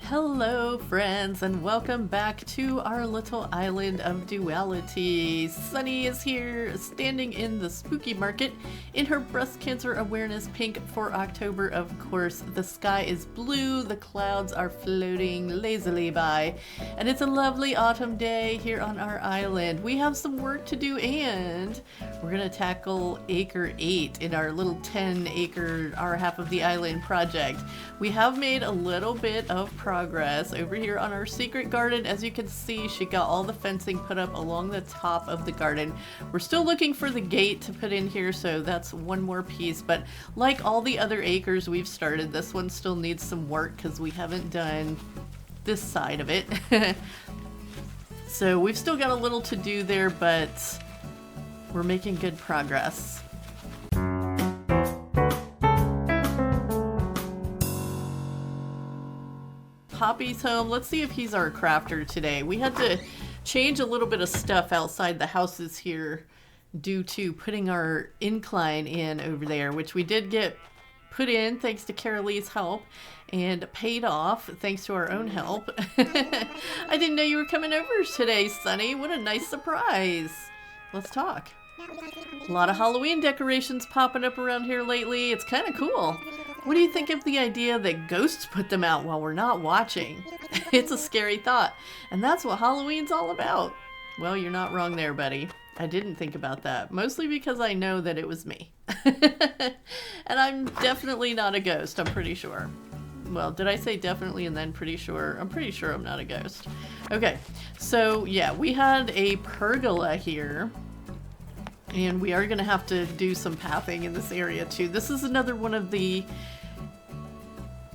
Hello friends, and welcome back to our little island of Duality. Sunny is here, standing in the spooky market in her breast cancer awareness pink for October, of course. The sky is blue, the clouds are floating lazily by, and it's a lovely autumn day here on our island. We have some work to do, and we're gonna tackle Acre 8 in our little 10-acre, our half of the island project. We have made a little bit of progress over here on our secret garden. As you can see, she got all the fencing put up along the top of the garden. We're still looking for the gate to put in here, so that's one more piece. But like all the other acres we've started, this one still needs some work because we haven't done this side of it. So we've still got a little to do there, but we're making good progress. Poppy's home. Let's see if he's our crafter today. We had to change a little bit of stuff outside the houses here due to putting our incline in over there, which we did get put in thanks to Carralegh's help and paid off thanks to our own help. I didn't know you were coming over today, Sunny. What a nice surprise. Let's talk. A lot of Halloween decorations popping up around here lately. It's kind of cool. What do you think of the idea that ghosts put them out while we're not watching? It's a scary thought, and that's what Halloween's all about. Well, you're not wrong there, buddy. I didn't think about that, mostly because I know that it was me. And I'm definitely not a ghost, I'm pretty sure. Well, did I say definitely and then pretty sure? I'm pretty sure I'm not a ghost. Okay, so yeah, we had a pergola here. And we are going to have to do some pathing in this area too. This is another one of the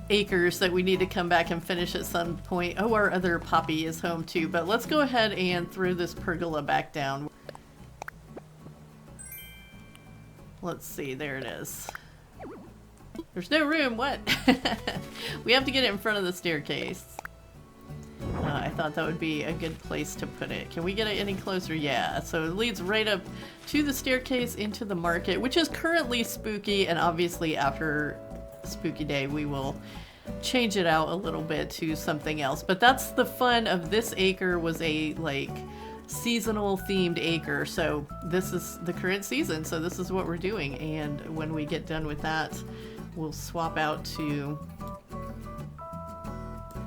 acres that we need to come back and finish at some point. Oh, our other Poppy is home too. But let's go ahead and throw this pergola back down. Let's see, there it is. There's no room, what? We have to get it in front of the staircase. I thought that would be a good place to put it. Can we get it any closer? Yeah, so it leads right up to the staircase into the market, which is currently spooky, and obviously after Spooky Day we will change it out a little bit to something else. But that's the fun of this acre, was a like seasonal themed acre. So this is the current season, so this is what we're doing, and when we get done with that we'll swap out to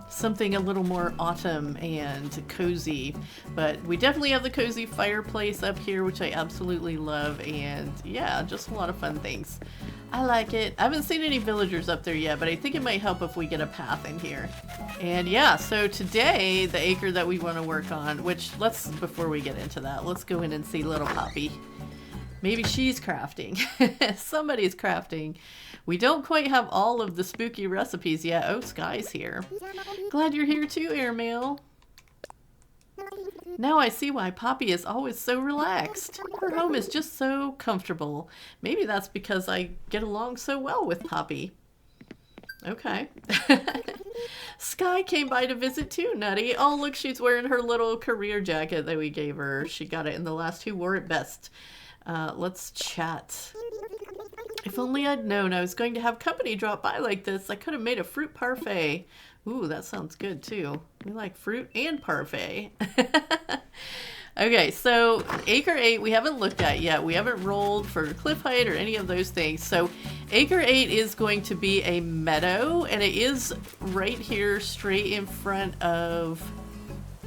something a little more autumn and cozy. But we definitely have the cozy fireplace up here, which I absolutely love, and yeah, just a lot of fun things. I like it. I haven't seen any villagers up there yet, but I think it might help if we get a path in here. And yeah, so today the acre that we want to work on, which before we get into that, let's go in and see little Poppy. Maybe she's crafting. Somebody's crafting. We don't quite have all of the spooky recipes yet. Oh, Sky's here. Glad you're here too, Airmail. Now I see why Poppy is always so relaxed. Her home is just so comfortable. Maybe that's because I get along so well with Poppy. Okay. Sky came by to visit too, Nutty. Oh, look, she's wearing her little career jacket that we gave her. She got it in the last Who Wore It Best. Let's chat. If only I'd known I was going to have company drop by like this, I could have made a fruit parfait. Ooh, that sounds good too. We like fruit and parfait. Okay, so Acre 8 we haven't looked at yet. We haven't rolled for cliff height or any of those things. So Acre 8 is going to be a meadow, and it is right here straight in front of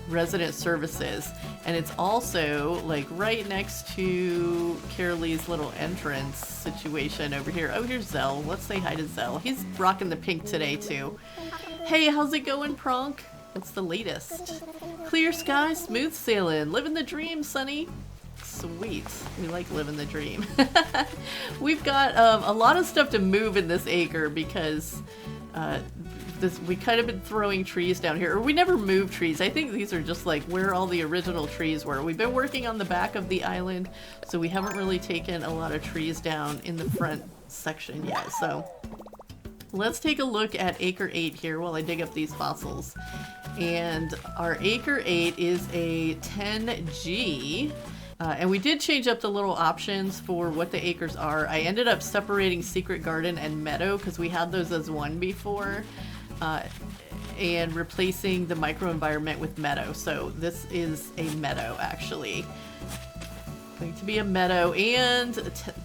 resident services, and it's also like right next to Carralegh's little entrance situation over here. Oh, here's Zell. Let's say hi to Zell. He's rocking the pink today too. Hey, how's it going, Pronk? What's the latest? Clear sky, smooth sailing, living the dream, Sunny. Sweet. We like living the dream. We've got a lot of stuff to move in this acre because we kind of been throwing trees down here, or we never move trees. I think these are just like where all the original trees were. We've been working on the back of the island, so we haven't really taken a lot of trees down in the front section yet. So let's take a look at Acre 8 here while I dig up these fossils. And our Acre 8 is a 10G. And we did change up the little options for what the acres are. I ended up separating Secret Garden and Meadow because we had those as one before. and replacing the microenvironment with meadow. So this is a meadow, actually. Going to be a meadow, and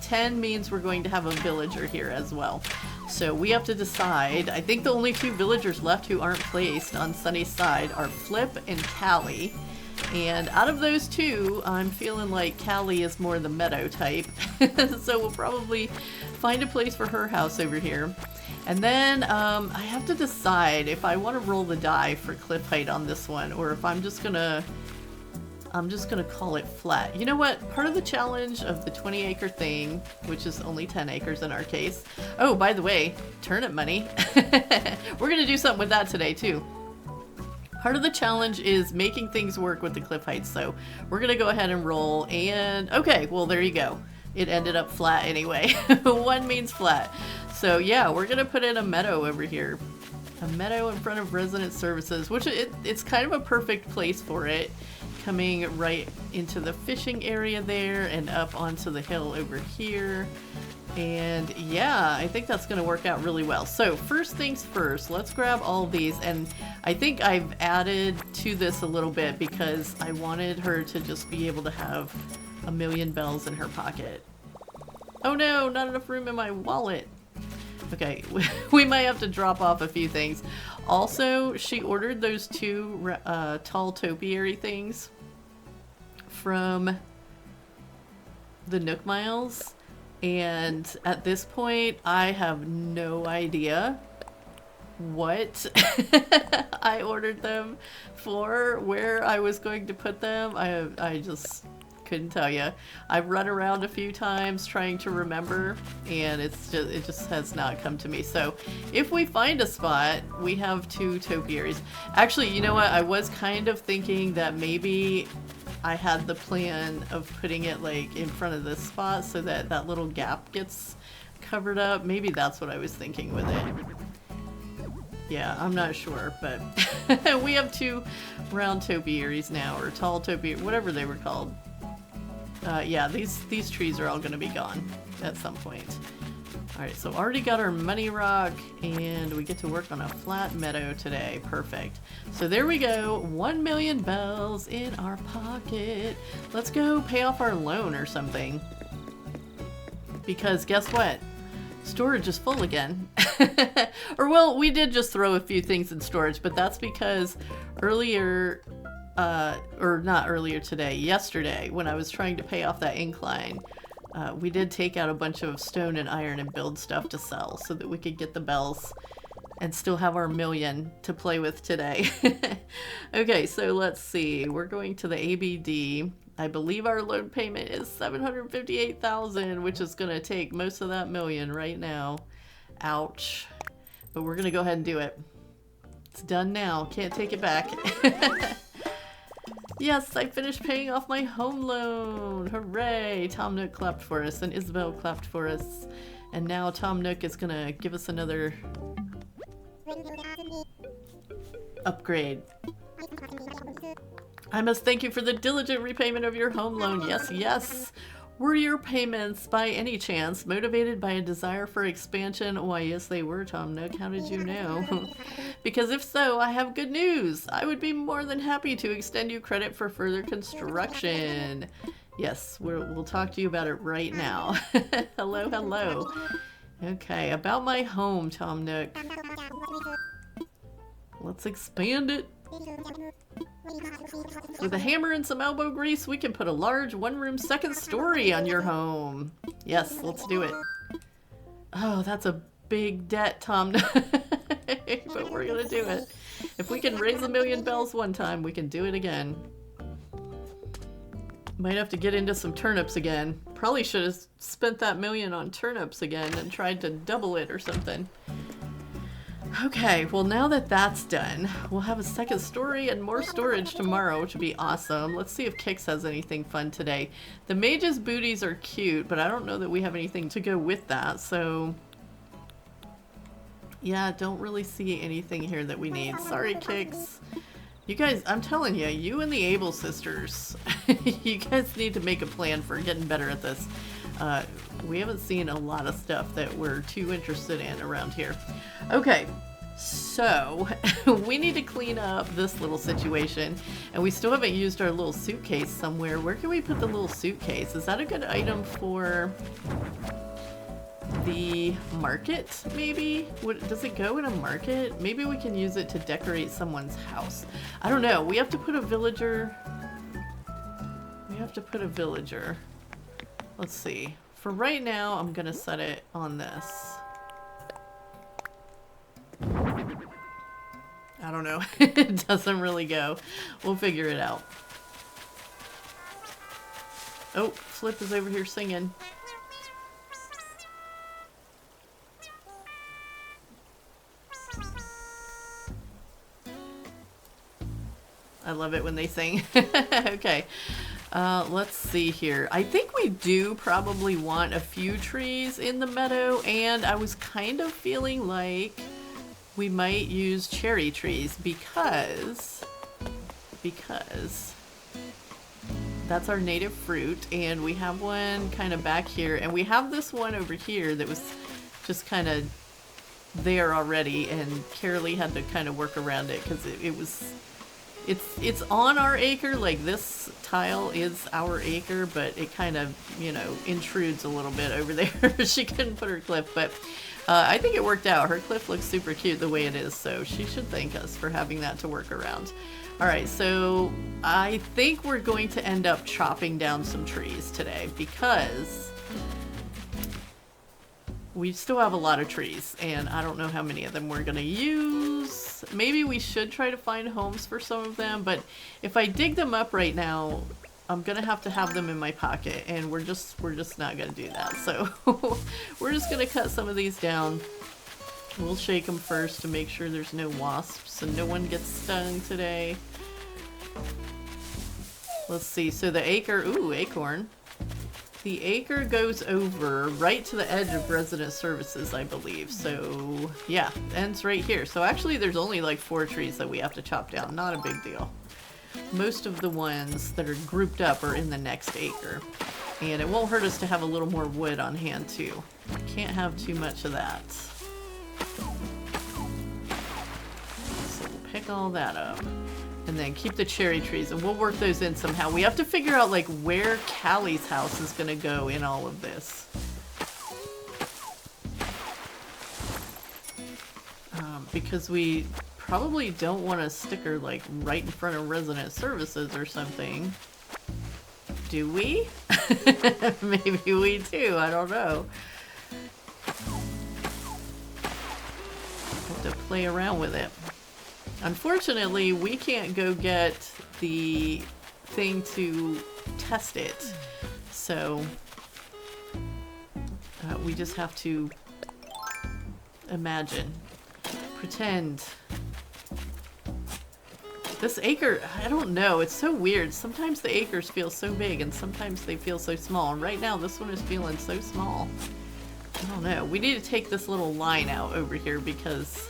10 means we're going to have a villager here as well. So we have to decide. I think the only 2 villagers left who aren't placed on Sunny's side are Flip and Callie. And out of those 2, I'm feeling like Callie is more the meadow type. So we'll probably find a place for her house over here. And then I have to decide if I want to roll the die for cliff height on this one, or if I'm just gonna call it flat. You know what? Part of the challenge of the 20-acre thing, which is only 10 acres in our case. Oh, by the way, turnip money. We're gonna do something with that today too. Part of the challenge is making things work with the cliff heights, so we're gonna go ahead and roll, and okay, well there you go. It ended up flat anyway. 1 means flat. So yeah, we're gonna put in a meadow over here. A meadow in front of resident services, which it's kind of a perfect place for it. Coming right into the fishing area there and up onto the hill over here. And yeah, I think that's gonna work out really well. So first things first, let's grab all of these, and I think I've added to this a little bit because I wanted her to just be able to have 1,000,000 bells in her pocket. Oh no, not enough room in my wallet. Okay, we might have to drop off a few things. Also, she ordered those 2 tall topiary things from the Nook Miles, and at this point I have no idea what I ordered them for, where I was going to put them. I just couldn't tell you. I've run around a few times trying to remember, and it just has not come to me. So if we find a spot, we have 2 topiaries. Actually, you know what? I was kind of thinking that maybe I had the plan of putting it like in front of this spot so that that little gap gets covered up. Maybe that's what I was thinking with it. Yeah, I'm not sure, but we have 2 round topiaries now, or tall topiary, whatever they were called. Yeah, these trees are all going to be gone at some point. Alright, so already got our money rock, and we get to work on a flat meadow today. Perfect. So there we go, 1,000,000 bells in our pocket. Let's go pay off our loan or something. Because guess what? Storage is full again. Or well, we did just throw a few things in storage, but that's because earlier, or not earlier today, yesterday, when I was trying to pay off that incline, we did take out a bunch of stone and iron and build stuff to sell so that we could get the bells and still have our 1,000,000 to play with today. Okay, so let's see. We're going to the ABD. I believe our loan payment is $758,000, which is going to take most of that 1,000,000 right now. Ouch. But we're going to go ahead and do it. It's done now. Can't take it back. Yes, I finished paying off my home loan. Hooray! Tom Nook clapped for us, and Isabel clapped for us. And now Tom Nook is going to give us another upgrade. I must thank you for the diligent repayment of your home loan. Yes, yes. Were your payments, by any chance, motivated by a desire for expansion? Why, yes, they were, Tom Nook. How did you know? Because if so, I have good news. I would be more than happy to extend you credit for further construction. Yes, we'll talk to you about it right now. Hello, hello. Okay, about my home, Tom Nook. Let's expand it. With a hammer and some elbow grease, we can put a large one-room second story on your home. Yes, let's do it. Oh, that's a big debt, Tom. But we're gonna do it. If we can raise 1,000,000 bells one time, we can do it again. Might have to get into some turnips again. Probably should have spent that 1,000,000 on turnips again and tried to double it or something. Okay, well now that that's done, we'll have a second story and more storage tomorrow, which would be awesome. Let's see if Kix has anything fun today. The mage's booties are cute, but I don't know that we have anything to go with that, so... yeah, don't really see anything here that we need. Sorry, Kix. You guys, I'm telling you, you and the Able sisters, you guys need to make a plan for getting better at this. We haven't seen a lot of stuff that we're too interested in around here. Okay, So we need to clean up this little situation, and we still haven't used our little suitcase somewhere. Where can we put the little suitcase? Is that a good item for the market, maybe? Does it go in a market? Maybe we can use it to decorate someone's house. I don't know. We have to put a villager. Let's see. For right now, I'm gonna set it on this. I don't know. It doesn't really go. We'll figure it out. Oh, Flip is over here singing. I love it when they sing. Okay. Let's see here. I think we do probably want a few trees in the meadow, and I was kind of feeling like we might use cherry trees because that's our native fruit, and we have one kind of back here, and we have this one over here that was just kind of there already, and Carraleigh had to kind of work around it because it's on our acre. Like, this tile is our acre, but it kind of, you know, intrudes a little bit over there. She couldn't put her cliff, but I think it worked out. Her cliff looks super cute the way it is, so she should thank us for having that to work around. Alright, so I think we're going to end up chopping down some trees today because we still have a lot of trees, and I don't know how many of them we're going to use. Maybe we should try to find homes for some of them, but if I dig them up right now, I'm going to have them in my pocket, and we're just not going to do that. So we're just going to cut some of these down. We'll shake them first to make sure there's no wasps and no one gets stung today. Let's see. So the acre, ooh, acorn. The acre goes over right to the edge of resident services, I believe. So yeah, ends right here. So actually there's only like 4 trees that we have to chop down. Not a big deal. Most of the ones that are grouped up are in the next acre. And it won't hurt us to have a little more wood on hand too. Can't have too much of that. So we'll pick all that up. And then keep the cherry trees, and we'll work those in somehow. We have to figure out like where Callie's house is going to go in all of this. Because we probably don't want to stick her like right in front of resident services or something. Do we? Maybe we do. I don't know. Have to play around with it. Unfortunately, we can't go get the thing to test it, so we just have to imagine, pretend. This acre, I don't know, it's so weird. Sometimes the acres feel so big and sometimes they feel so small. And right now this one is feeling so small. I don't know. We need to take this little line out over here because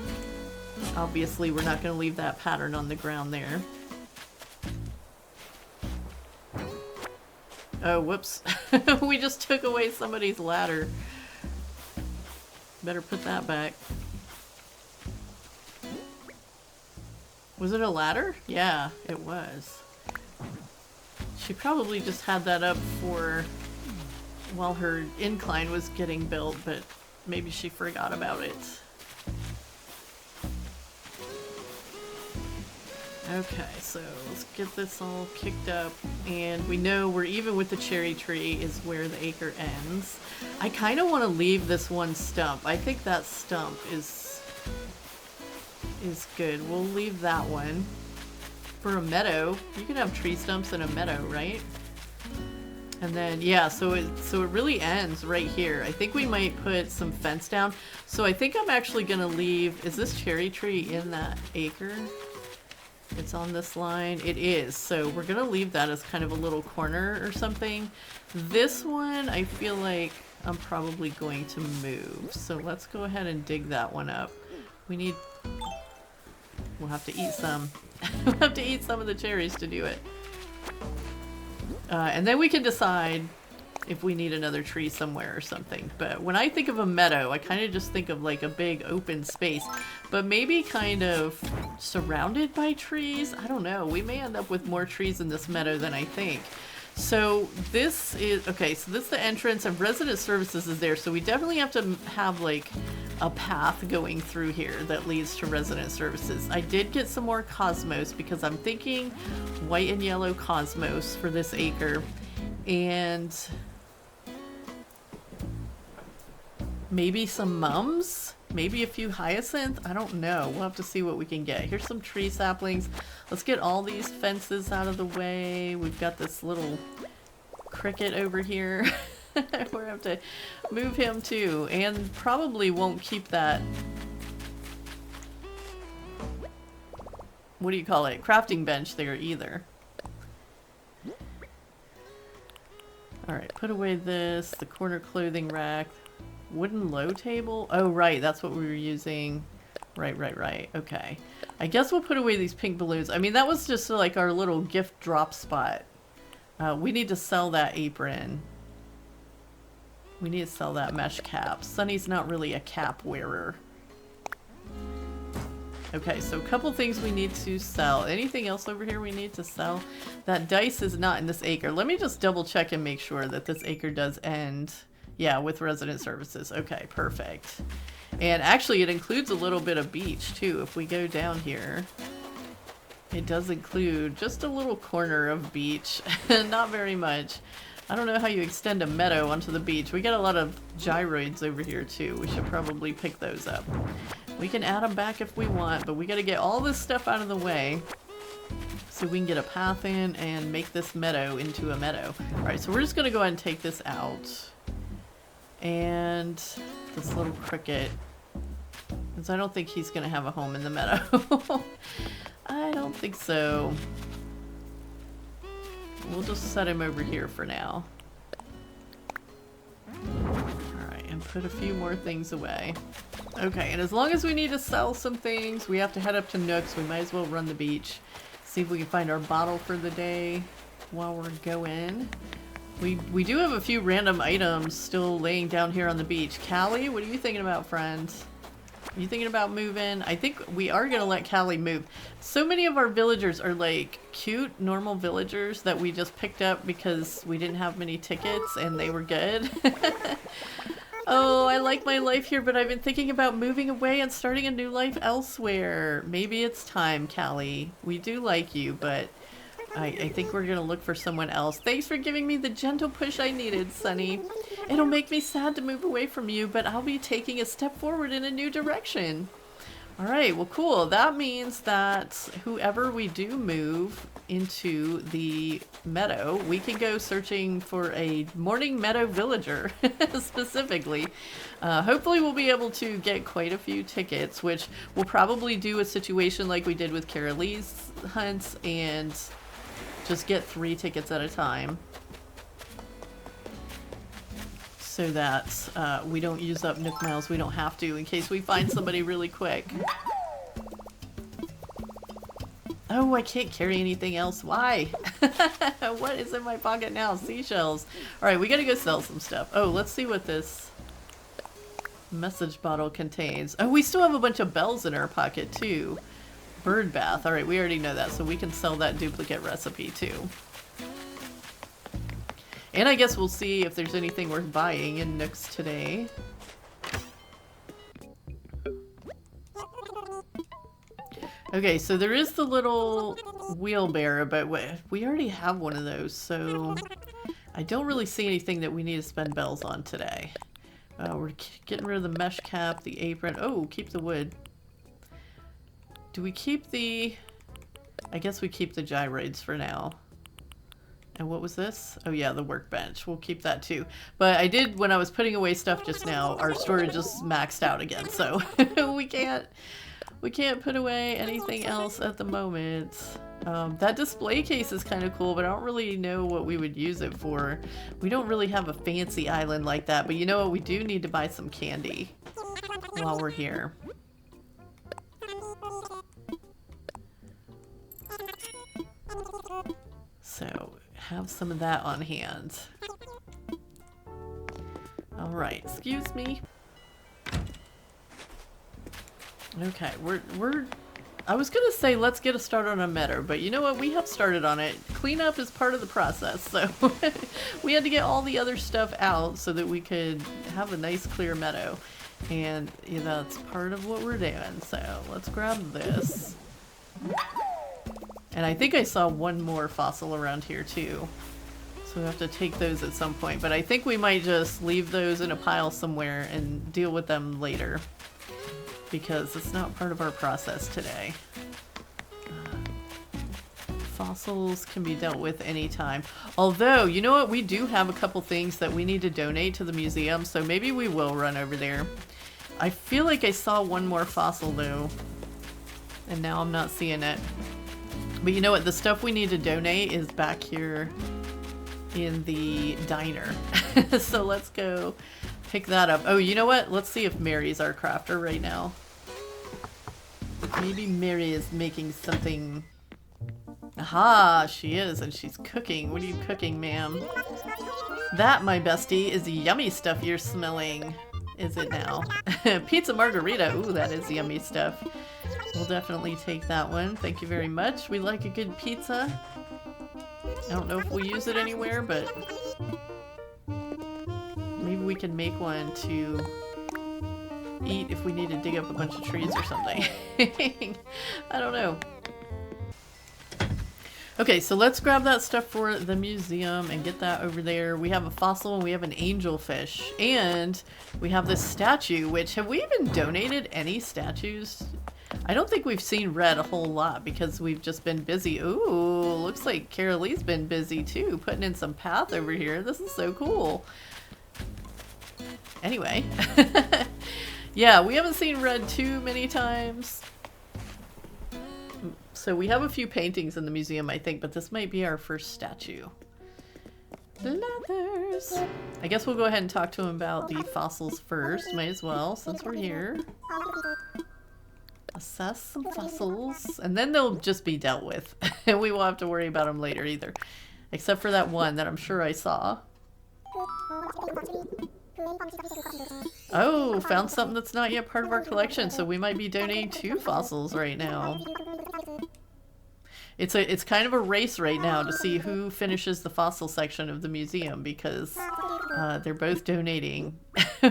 obviously we're not going to leave that pattern on the ground there. Oh, whoops. We just took away somebody's ladder. Better put that back. Was it a ladder? Yeah, it was. She probably just had that up for while her incline was getting built, but maybe she forgot about it. Okay, so let's get this all kicked up, and we know we're even with the cherry tree is where the acre ends. I kind of want to leave this one stump. I think that stump is good. We'll leave that one. For a meadow, you can have tree stumps in a meadow, right? And then, yeah, so it really ends right here. I think we might put some fence down. So I think I'm actually going to leave, is this cherry tree in that acre? It's on this line. It is. So we're going to leave that as kind of a little corner or something. This one, I feel like I'm probably going to move. So let's go ahead and dig that one up. We'll have to eat some. We'll have to eat some of the cherries to do it. And then we can decide if we need another tree somewhere or something. But when I think of a meadow, I kind of just think of like a big open space, but maybe kind of surrounded by trees. I don't know. We may end up with more trees in this meadow than I think. So this is, okay, so this is the entrance, and resident services is there. So we definitely have to have like a path going through here that leads to resident services. I did get some more cosmos because I'm thinking white and yellow cosmos for this acre. And maybe some mums, maybe a few hyacinth. I don't know. We'll have to see what we can get. Here's some tree saplings. Let's get all these fences out of the way. We've got this little cricket over here. We're gonna have to move him too, and probably won't keep that, what do you call it, crafting bench there either. Alright, put away this, the corner clothing rack, wooden low table. Oh right, that's what we were using. Right. Okay. I guess we'll put away these pink balloons. I mean, that was just like our little gift drop spot. We need to sell that apron. We need to sell that mesh cap. Sunny's not really a cap wearer. Okay, so a couple things we need to sell. Anything else over here we need to sell? That dice is not in this acre. Let me just double check and make sure that this acre does end. Yeah, with resident services. Okay, perfect. And actually it includes a little bit of beach too. If we go down here, it does include just a little corner of beach. Not very much. I don't know how you extend a meadow onto the beach. We got a lot of gyroids over here too. We should probably pick those up. We can add them back if we want, but we got to get all this stuff out of the way so we can get a path in and make this meadow into a meadow. Alright, so we're just going to go ahead and take this out. And this little cricket, because I don't think he's going to have a home in the meadow. I don't think so. We'll just set him over here for now. Alright, and put a few more things away. Okay, and as long as we need to sell some things, we have to head up to Nook's. We might as well run the beach. See if we can find our bottle for the day while we're going. We do have a few random items still laying down here on the beach. Callie, what are you thinking about, friend? Are you thinking about moving? I think we are going to let Callie move. So many of our villagers are like cute, normal villagers that we just picked up because we didn't have many tickets and they were good. Oh, I like my life here, but I've been thinking about moving away and starting a new life elsewhere. Maybe it's time, Callie. We do like you, but I think we're going to look for someone else. Thanks for giving me the gentle push I needed, Sunny. It'll make me sad to move away from you, but I'll be taking a step forward in a new direction. Alright, well cool. That means that whoever we do move into the meadow, we can go searching for a morning meadow villager, specifically. Hopefully we'll be able to get quite a few tickets, which we'll probably do a situation like we did with Carralegh's hunts and just get 3 tickets at a time, so that we don't use up Nook Miles. We don't have to in case we find somebody really quick. Oh, I can't carry anything else. Why? What is in my pocket now? Seashells. Alright, we gotta go sell some stuff. Oh, let's see what this message bottle contains. Oh, we still have a bunch of bells in our pocket too. Bird bath. Alright, we already know that, so we can sell that duplicate recipe too. And I guess we'll see if there's anything worth buying in Nook's today. Okay, so there is the little wheelbarrow, but we already have one of those, so I don't really see anything that we need to spend bells on today. We're getting rid of the mesh cap, the apron. Oh, keep the wood. Do we keep the... I guess we keep the gyroids for now. And what was this? Oh yeah, the workbench. We'll keep that too. But I did, when I was putting away stuff just now, our storage is maxed out again, so we can't put away anything else at the moment. That display case is kind of cool, but I don't really know what we would use it for. We don't really have a fancy island like that, but you know what? We do need to buy some candy while we're here. So, have some of that on hand. Alright, excuse me. Okay, I was gonna say let's get a start on a meadow, but you know what? We have started on it. Cleanup is part of the process, so we had to get all the other stuff out so that we could have a nice clear meadow. And you know, that's part of what we're doing, so let's grab this. And I think I saw one more fossil around here too. So we have to take those at some point, but I think we might just leave those in a pile somewhere and deal with them later, because it's not part of our process today. Fossils can be dealt with anytime. Although, you know what? We do have a couple things that we need to donate to the museum, so maybe we will run over there. I feel like I saw one more fossil though, and now I'm not seeing it. But you know what? The stuff we need to donate is back here in the diner. So let's go pick that up. Oh, you know what? Let's see if Mary's our crafter right now. Maybe Mary is making something. Aha, she is, and she's cooking. What are you cooking, ma'am? That, my bestie, is yummy stuff you're smelling. Is it now? Pizza margarita. Ooh, that is yummy stuff. We'll definitely take that one. Thank you very much. We like a good pizza. I don't know if we'll use it anywhere, but maybe we can make one to eat if we need to dig up a bunch of trees or something. I don't know. Okay, so let's grab that stuff for the museum and get that over there. We have a fossil and we have an angelfish, and we have this statue, which, have we even donated any statues? I don't think we've seen Red a whole lot because we've just been busy. Ooh, looks like Carralegh's been busy too, putting in some path over here. This is so cool. Anyway. Yeah, we haven't seen Red too many times. So we have a few paintings in the museum, I think, but this might be our first statue. Leathers. I guess we'll go ahead and talk to him about the fossils first. Might as well, since we're here. Assess some fossils, and then they'll just be dealt with. And we won't have to worry about them later either. Except for that one that I'm sure I saw. Oh, found something that's not yet part of our collection, so we might be donating 2 fossils right now. It's kind of a race right now to see who finishes the fossil section of the museum, because they're both donating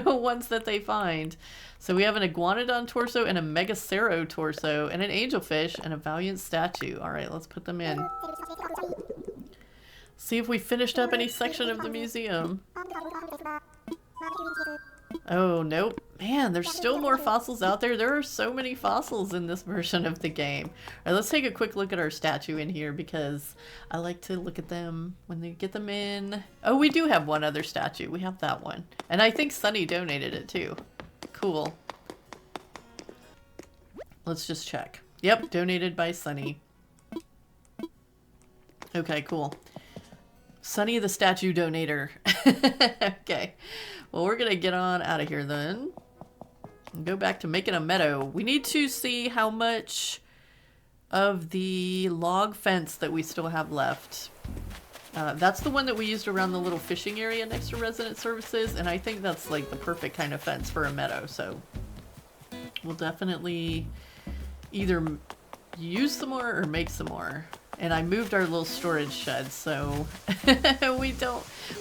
ones that they find. So we have an iguanodon torso and a megacero torso and an angelfish and a valiant statue. All right, let's put them in. See if we finished up any section of the museum. Oh, nope. Man, there's still more fossils out there. There are so many fossils in this version of the game. All right, let's take a quick look at our statue in here, because I like to look at them when they get them in. Oh, we do have one other statue. We have that one. And I think Sunny donated it too. Cool. Let's just check. Yep, donated by Sunny. Okay, cool. Sunny the statue donator. Okay. Well, we're gonna get on out of here then. And go back to making a meadow. We need to see how much of the log fence that we still have left. That's the one that we used around the little fishing area next to resident services, and I think that's like the perfect kind of fence for a meadow, so we'll definitely either use some more or make some more. And I moved our little storage shed, so we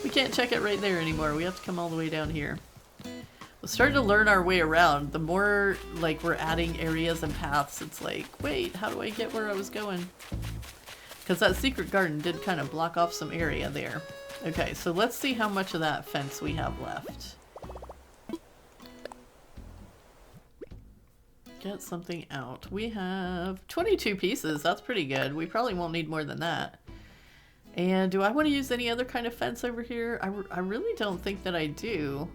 can't check it right there anymore. We have to come all the way down here. We're starting to learn our way around. The more like we're adding areas and paths, it's like, wait, how do I get where I was going? Because that secret garden did kind of block off some area there. Okay, so let's see how much of that fence we have left. Get something out. We have 22 pieces. That's pretty good. We probably won't need more than that. And do I want to use any other kind of fence over here? I really don't think that I do.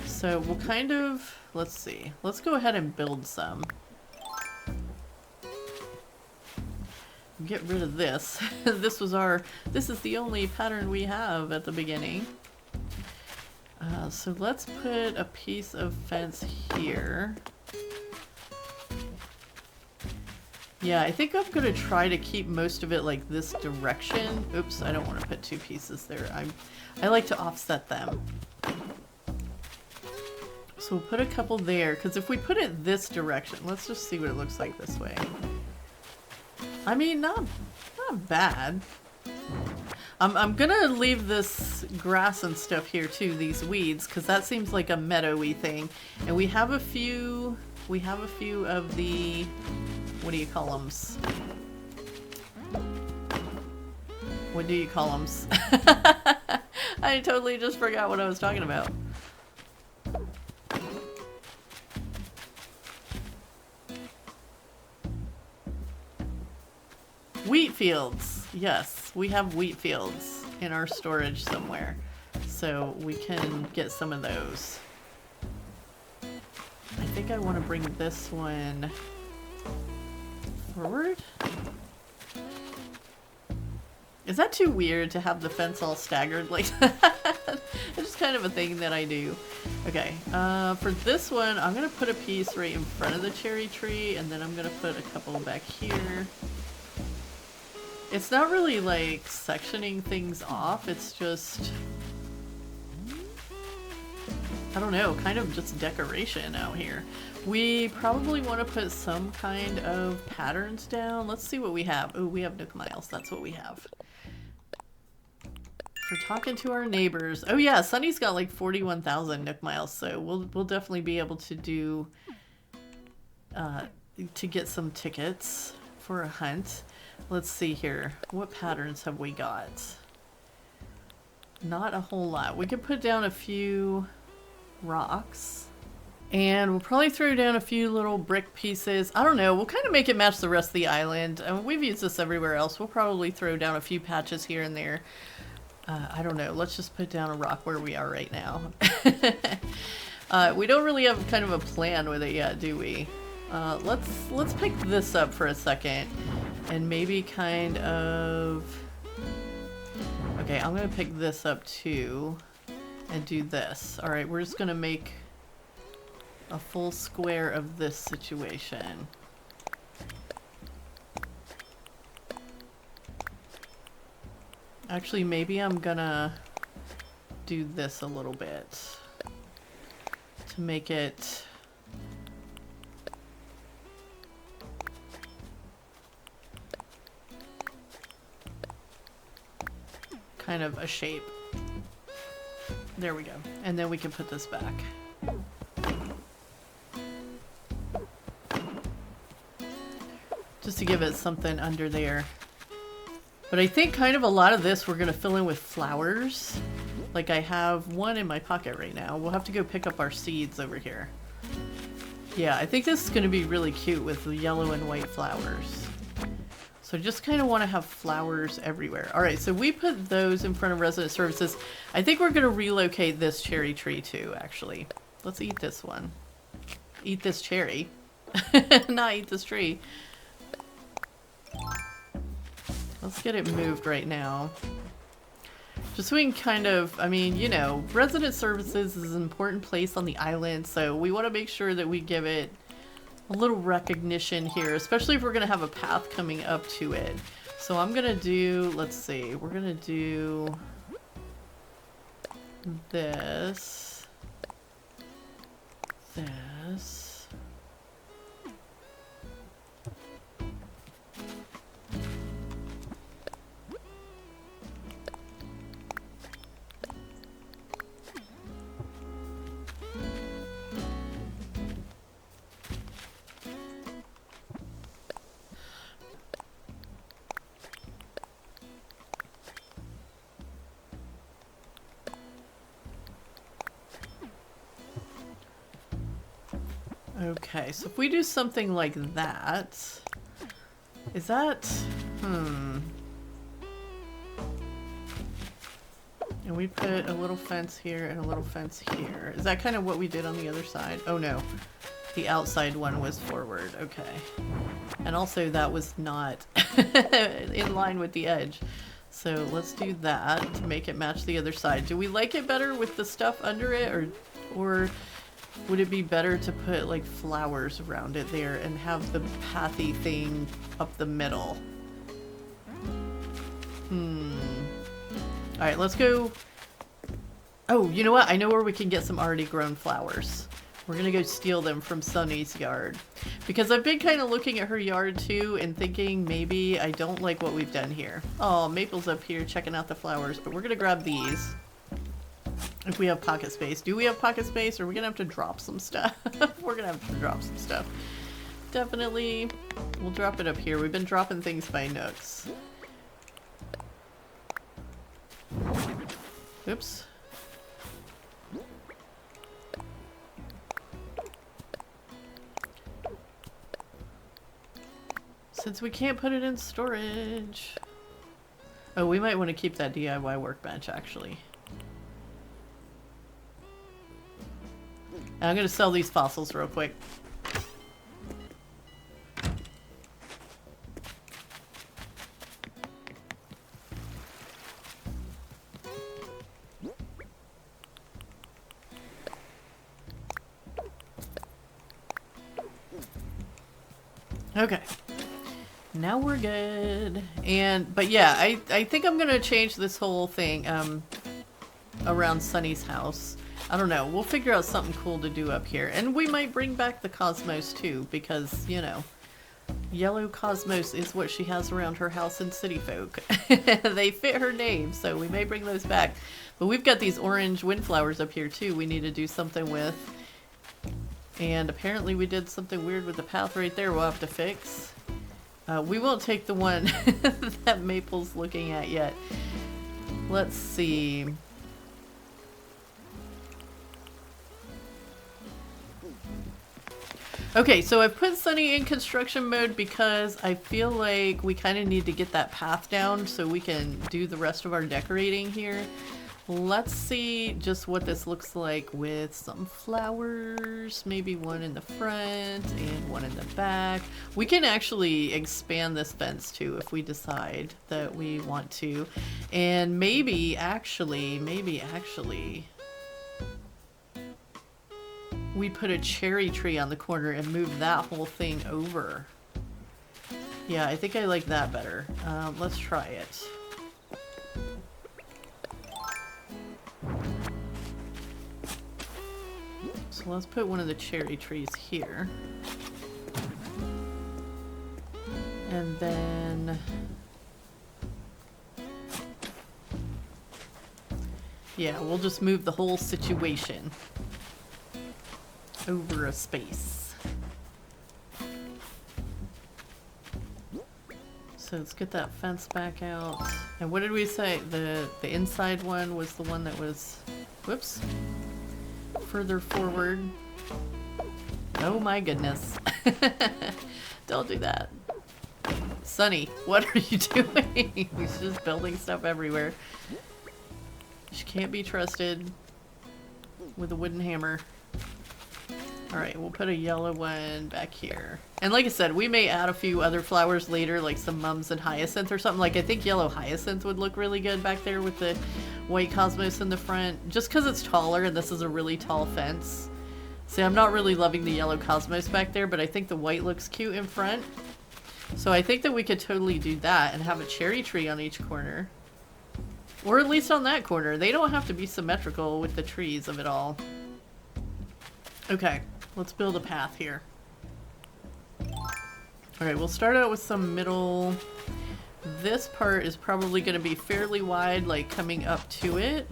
So we'll kind of, let's see. Let's go ahead and build some. Get rid of this. This is the only pattern we have at the beginning. So let's put a piece of fence here. Yeah, I think I'm gonna try to keep most of it like this direction. Oops, I don't want to put two pieces there. I like to offset them. So we'll put a couple there, because if we put it this direction, let's just see what it looks like this way. I mean, not bad. I'm gonna leave this grass and stuff here too, these weeds, because that seems like a meadowy thing. And we have a few of the, what do you call them? What do you call them? I totally just forgot what I was talking about. Wheat fields. Yes, we have wheat fields in our storage somewhere. So we can get some of those. I think I want to bring this one forward. Is that too weird to have the fence all staggered like that? It's just kind of a thing that I do. Okay, for this one, I'm going to put a piece right in front of the cherry tree, and then I'm going to put a couple back here. It's not really like sectioning things off, it's just, I don't know, kind of just decoration out here. We probably want to put some kind of patterns down. Let's see what we have. Oh, we have Nook Miles. That's what we have. For talking to our neighbors. Oh yeah, Sunny's got like 41,000 Nook Miles, so we'll definitely be able to do, to get some tickets for a hunt. Let's see here. What patterns have we got? Not a whole lot. We could put down a few rocks. And we'll probably throw down a few little brick pieces. I don't know. We'll kind of make it match the rest of the island. We've used this everywhere else. We'll probably throw down a few patches here and there. I don't know. Let's just put down a rock where we are right now. We don't really have kind of a plan with it yet, do we? Let's pick this up for a second. And maybe kind of... Okay, I'm going to pick this up too. And do this. Alright, we're just going to make a full square of this situation. Actually, maybe I'm gonna do this a little bit to make it kind of a shape. There we go. And then we can put this back. Just to give it something under there. But I think kind of a lot of this we're going to fill in with flowers. Like I have one in my pocket right now. We'll have to go pick up our seeds over here. Yeah, I think this is going to be really cute with the yellow and white flowers. So just kind of want to have flowers everywhere. Alright, so we put those in front of resident services. I think we're going to relocate this cherry tree too, actually. Let's eat this one. Eat this cherry. Not eat this tree. Let's get it moved right now. Just so we can kind of, I mean, you know, resident services is an important place on the island, so we want to make sure that we give it a little recognition here, especially if we're going to have a path coming up to it. So I'm going to do, let's see, we're going to do this, this. Okay, so if we do something like that, is that, and we put a little fence here and a little fence here. Is that kind of what we did on the other side? Oh no, the outside one was forward, okay. And also that was not in line with the edge. So let's do that to make it match the other side. Do we like it better with the stuff under it, or would it be better to put like flowers around it there and have the pathy thing up the middle? Alright, let's go. Oh, you know what? I know where we can get some already grown flowers. We're gonna go steal them from Sunny's yard. Because I've been kind of looking at her yard too and thinking maybe I don't like what we've done here. Oh, Maple's up here checking out the flowers, but we're gonna grab these. If we have pocket space. Do we have pocket space, or are we gonna have to drop some stuff? We're gonna have to drop some stuff. Definitely. We'll drop it up here. We've been dropping things by nooks. Oops. Since we can't put it in storage. Oh, we might want to keep that DIY workbench, actually. I'm going to sell these fossils real quick. Okay. Now we're good. But yeah, I think I'm gonna change this whole thing around Sunny's house. I don't know. We'll figure out something cool to do up here. And we might bring back the cosmos too, because, you know, yellow cosmos is what she has around her house in City Folk. They fit her name, so we may bring those back. But we've got these orange windflowers up here too we need to do something with. And apparently we did something weird with the path right there we'll have to fix. We won't take the one that Maple's looking at yet. Let's see. Okay, so I put Sunny in construction mode because I feel like we kind of need to get that path down so we can do the rest of our decorating here. Let's see just what this looks like with some flowers, maybe one in the front and one in the back. We can actually expand this fence too if we decide that we want to. And maybe actually, we put a cherry tree on the corner and move that whole thing over. Yeah, I think I like that better. Let's try it. So let's put one of the cherry trees here. And then... yeah, we'll just move the whole situation over a space. So let's get that fence back out. And what did we say? The inside one was the one that was... whoops. Further forward. Oh my goodness. Don't do that. Sunny, what are you doing? He's just building stuff everywhere. She can't be trusted with a wooden hammer. Alright, we'll put a yellow one back here. And like I said, we may add a few other flowers later, like some mums and hyacinth or something. Like I think yellow hyacinth would look really good back there with the white cosmos in the front. Just because it's taller and this is a really tall fence. See, I'm not really loving the yellow cosmos back there, but I think the white looks cute in front. So I think that we could totally do that and have a cherry tree on each corner. Or at least on that corner. They don't have to be symmetrical with the trees of it all. Okay, let's build a path here. Alright, we'll start out with some middle. This part is probably going to be fairly wide, like coming up to it.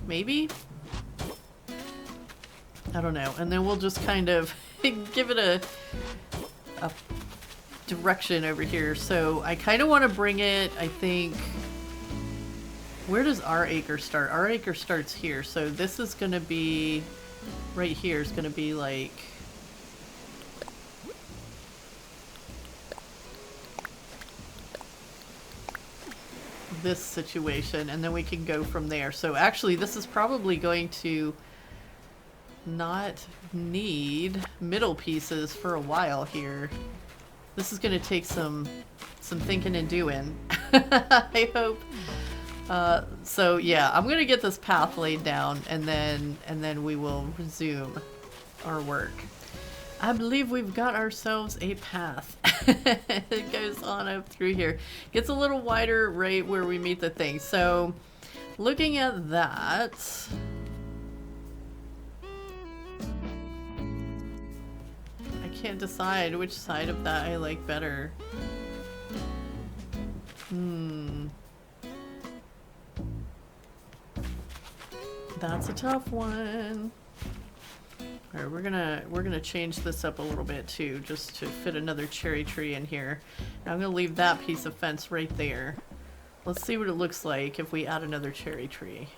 Maybe? I don't know. And then we'll just kind of give it a direction over here. So I kind of want to bring it, I think... where does our acre start? Our acre starts here. So this is going to be... right here is going to be like... this situation, and then we can go from there. So actually this is probably going to not need middle pieces for a while here. This is going to take some thinking and doing. I hope So yeah, I'm gonna get this path laid down, and then we will resume our work. I believe we've got ourselves a path. It goes on up through here. Gets a little wider right where we meet the thing. So looking at that, I can't decide which side of that I like better. That's a tough one. All right, we're gonna change this up a little bit too, just to fit another cherry tree in here. Now I'm gonna leave that piece of fence right there. Let's see what it looks like if we add another cherry tree.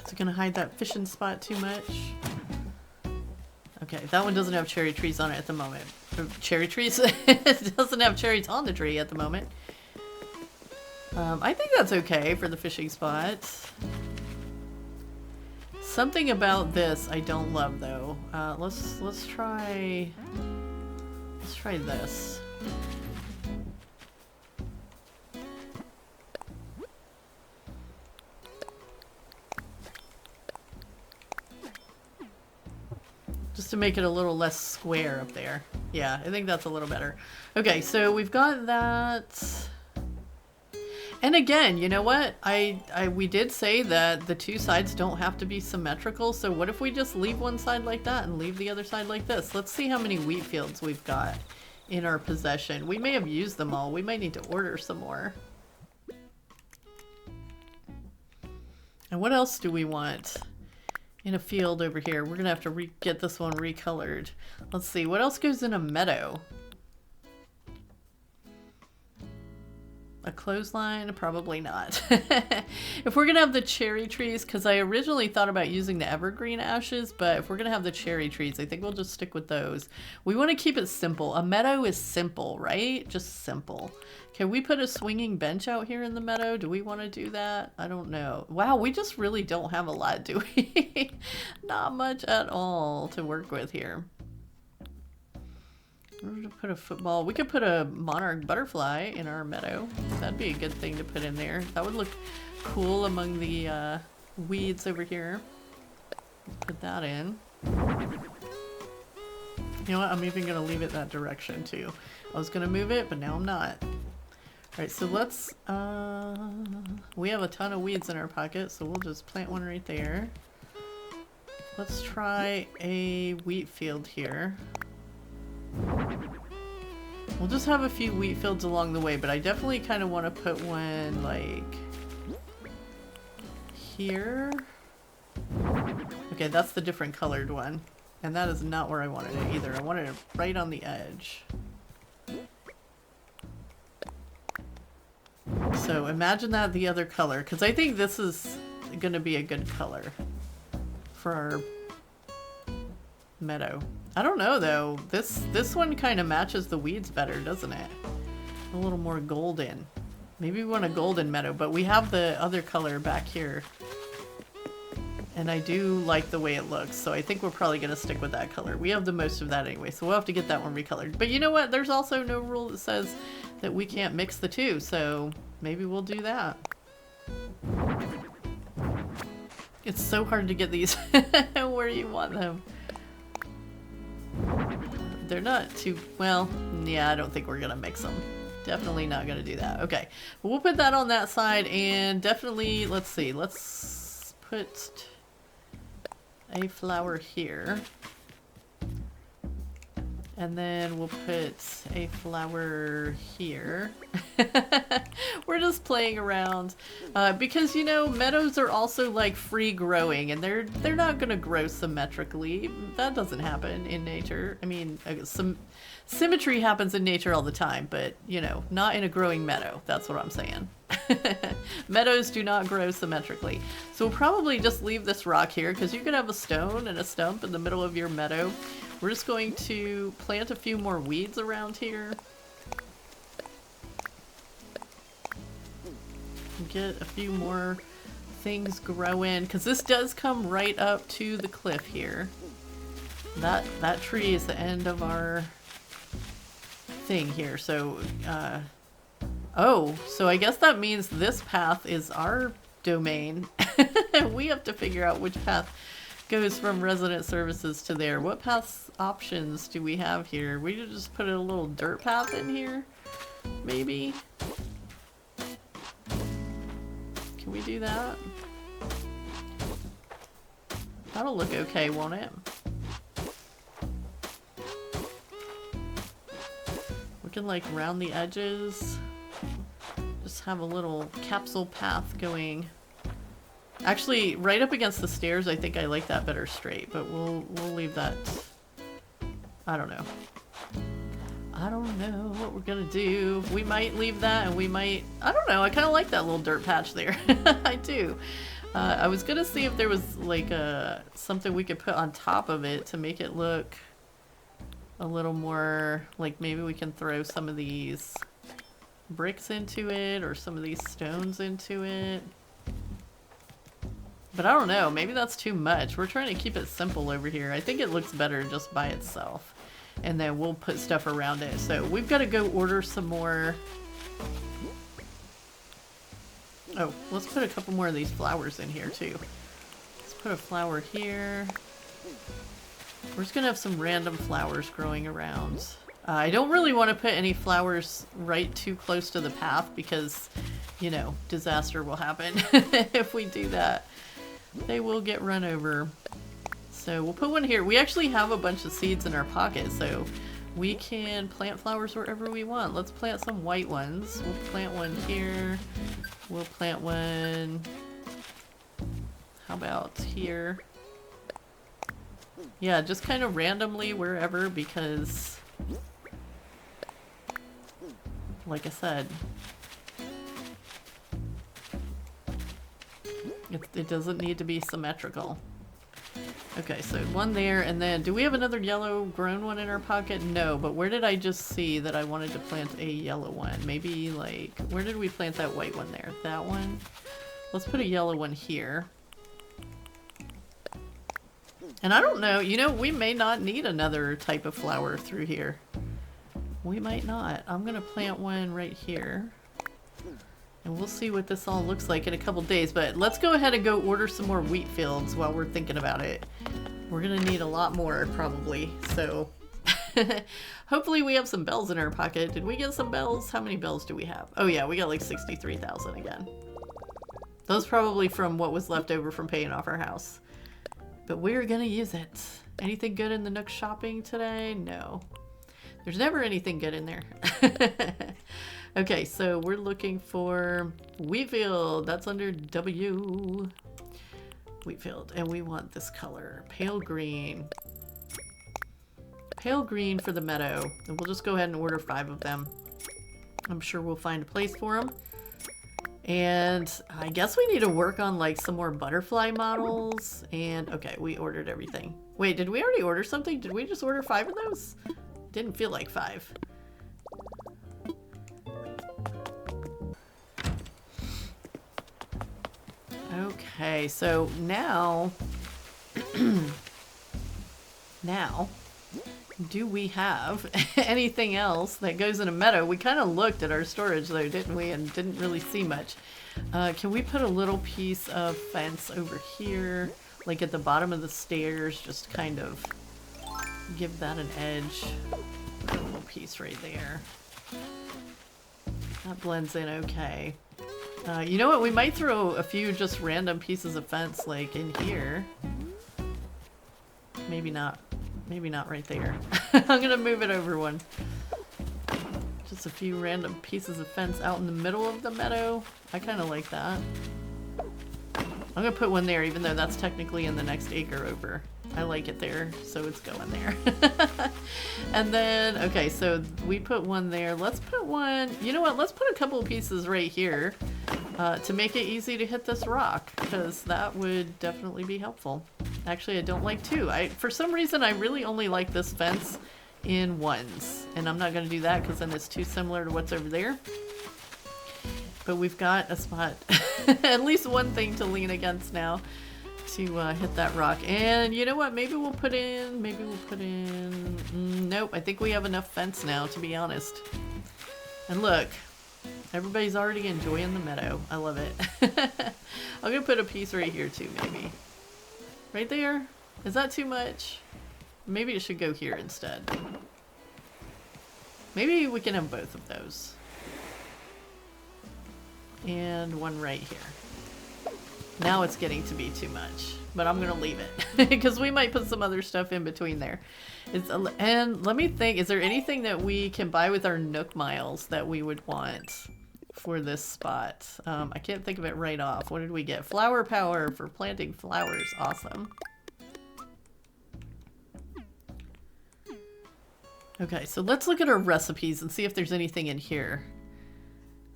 Is it gonna hide that fishing spot too much? Okay, that one doesn't have cherry trees on it at the moment. Cherry trees? It doesn't have cherries on the tree at the moment. I think that's okay for the fishing spot. Something about this I don't love though. Let's try this. Just to make it a little less square up there. Yeah, I think that's a little better. Okay, so we've got that. And again, you know what? We did say that the two sides don't have to be symmetrical, so what if we just leave one side like that and leave the other side like this? Let's see how many wheat fields we've got in our possession. We may have used them all. We might need to order some more. And what else do we want? In a field over here. We're gonna have to get this one recolored. Let's see, what else goes in a meadow? A clothesline? Probably not. If we're gonna have the cherry trees, because I originally thought about using the evergreen ashes, but if we're gonna have the cherry trees, I think we'll just stick with those. We want to keep it simple. A meadow is simple, right? Just simple. Can we put a swinging bench out here in the meadow? Do we want to do that? I don't know. Wow, we just really don't have a lot, do we? Not much at all to work with here. We're gonna put a football. We could put a monarch butterfly in our meadow. That'd be a good thing to put in there. That would look cool among the weeds over here. Put that in. You know what? I'm even gonna leave it that direction too. I was gonna move it, but now I'm not. Alright, so let's, we have a ton of weeds in our pocket, so we'll just plant one right there. Let's try a wheat field here. We'll just have a few wheat fields along the way, but I definitely kind of want to put one, like, here. Okay, that's the different colored one. And that is not where I wanted it either. I wanted it right on the edge. So imagine that the other color, because I think this is going to be a good color for our meadow. I don't know though. This one kind of matches the weeds better, doesn't it? A little more golden. Maybe we want a golden meadow, but we have the other color back here. And I do like the way it looks, so I think we're probably going to stick with that color. We have the most of that anyway, so we'll have to get that one recolored. But you know what? There's also no rule that says that we can't mix the two, so maybe we'll do that. It's so hard to get these where you want them. They're not too, well, yeah, I don't think we're going to mix them. Definitely not going to do that. Okay, but we'll put that on that side, and definitely, let's see, let's put a flower here. And then we'll put a flower here. We're just playing around because, you know, meadows are also like free growing, and they're not going to grow symmetrically. That doesn't happen in nature. I mean, some symmetry happens in nature all the time, but, you know, not in a growing meadow. That's what I'm saying. Meadows do not grow symmetrically. So we'll probably just leave this rock here, because you could have a stone and a stump in the middle of your meadow. We're just going to plant a few more weeds around here. Get a few more things growing, because this does come right up to the cliff here. That tree is the end of our thing here. So, oh, so I guess that means this path is our domain. We have to figure out which path goes from resident services to there. What path options do we have here? We could just put a little dirt path in here, maybe? Can we do that? That'll look okay, won't it? We can like round the edges. Just have a little capsule path going. Actually, right up against the stairs, I think I like that better straight, but we'll leave that. I don't know. I don't know what we're gonna do. We might leave that, and we might. I don't know. I kind of like that little dirt patch there. I do. I was gonna see if there was like something we could put on top of it to make it look a little more like maybe we can throw some of these bricks into it or some of these stones into it. But I don't know, maybe that's too much. We're trying to keep it simple over here. I think it looks better just by itself. And then we'll put stuff around it. So we've got to go order some more. Oh, let's put a couple more of these flowers in here too. Let's put a flower here. We're just gonna have some random flowers growing around. I don't really want to put any flowers right too close to the path because, you know, disaster will happen if we do that. They will get run over. So we'll put one here. We actually have a bunch of seeds in our pocket, so we can plant flowers wherever we want. Let's plant some white ones. We'll plant one here. We'll plant one... How about here? Yeah, just kind of randomly wherever because... Like I said... It doesn't need to be symmetrical. Okay, so one there, and then do we have another yellow grown one in our pocket? No, but where did I just see that I wanted to plant a yellow one? Maybe like, where did we plant that white one there? That one? Let's put a yellow one here. And I don't know, you know, we may not need another type of flower through here. We might not. I'm gonna plant one right here. And we'll see what this all looks like in a couple days, but let's go ahead and go order some more wheat fields while we're thinking about it. We're gonna need a lot more, probably, so... Hopefully we have some bells in our pocket. Did we get some bells? How many bells do we have? Oh yeah, we got like 63,000 again. Those probably from what was left over from paying off our house. But we're gonna use it. Anything good in the Nook shopping today? No. There's never anything good in there. Okay, so we're looking for Wheatfield. That's under W. Wheatfield. And we want this color. Pale green. Pale green for the meadow. And we'll just go ahead and order 5 of them. I'm sure we'll find a place for them. And I guess we need to work on like some more butterfly models. And okay, we ordered everything. Wait, did we already order something? Did we just order 5 of those? Didn't feel like 5. Okay, so now, do we have anything else that goes in a meadow? We kind of looked at our storage though, didn't we? And didn't really see much. Can we put a little piece of fence over here, like at the bottom of the stairs, just kind of give that an edge? Put a little piece right there. That blends in okay. You know what? We might throw a few just random pieces of fence like in here. Maybe not. Maybe not right there. I'm gonna move it over one. Just a few random pieces of fence out in the middle of the meadow. I kind of like that. I'm gonna put one there even though that's technically in the next acre over. I like it there, so it's going there. And then, okay, so we put one there. Let's put one, you know what, let's put a couple of pieces right here to make it easy to hit this rock, because that would definitely be helpful. Actually, I don't like 2. For some reason, I really only like this fence in 1s, and I'm not going to do that because then it's too similar to what's over there. But we've got a spot, at least one thing to lean against now. to hit that rock. And you know what? Maybe we'll put in, nope, I think we have enough fence now, to be honest. And look, everybody's already enjoying the meadow. I love it. I'm gonna put a piece right here too, maybe. Right there? Is that too much? Maybe it should go here instead. Maybe we can have both of those. And one right here. Now it's getting to be too much, but I'm gonna leave it because we might put some other stuff in between there. And let me think, is there anything that we can buy with our Nook miles that we would want for this spot? I can't think of it right off. What did we get? Flower power for planting flowers. Awesome. Okay, so let's look at our recipes and see if there's anything in here